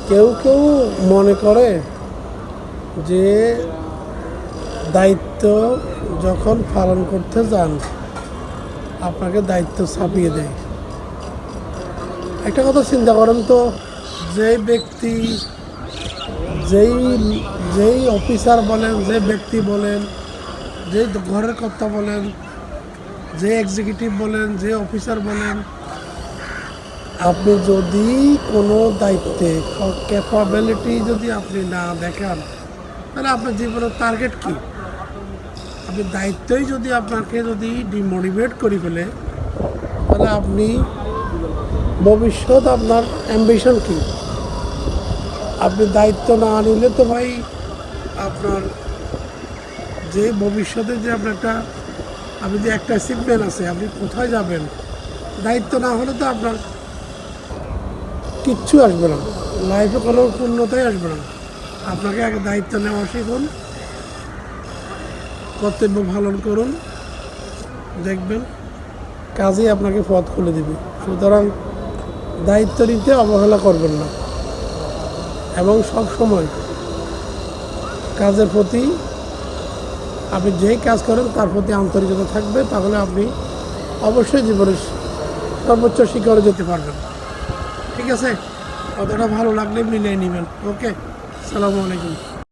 কেউ কেউ মনে করে যে দায়িত্ব যখন পালন করতে যান আপনাকে দায়িত্ব ছাপিয়ে দেয়। একটা কথা চিন্তা করেন তো, যে ব্যক্তি যেই যেই অফিসার বলেন, যে ব্যক্তি বলেন, যে ঘরের কর্তা বলেন, যে এক্সিকিউটিভ বলেন, যে অফিসার বলেন, আপনি যদি কোনো দায়িত্বে ক্যাপাবিলিটি যদি আপনি না দেখান, তাহলে আপনার জীবনের টার্গেট কী? আপনি দায়িত্বই যদি আপনাকে যদি ডিমোটিভেট করে ফেলে, তাহলে আপনি ভবিষ্যৎ আপনার অ্যাম্বিশন কী? আপনি দায়িত্ব না নিলে তো ভাই আপনার যে ভবিষ্যতে যে আপনার আপনি যে একটা অ্যাচিভমেন্ট আছে, আপনি কোথায় যাবেন? দায়িত্ব না হলে তো আপনার কিচ্ছু আসবে না, লাইফে কোনো পূর্ণতাই আসবে না। আপনাকে আগে দায়িত্ব নেওয়া শিখুন, কর্তব্য পালন করুন, দেখবেন কাজই আপনাকে পথ খুলে দিবে। সুতরাং দায়িত্ব নিতে অবহেলা করবেন না এবং সব সময় কাজের প্রতি, আপনি যেই কাজ করেন তার প্রতি আন্তরিকতা থাকবে, তাহলে আপনি অবশ্যই জীবনের সর্বোচ্চ শিখরে যেতে পারবেন। ঠিক আছে, কথাটা ভালো লাগলে মিলিয়ে নেবেন। ওকে, আসসালামু আলাইকুম।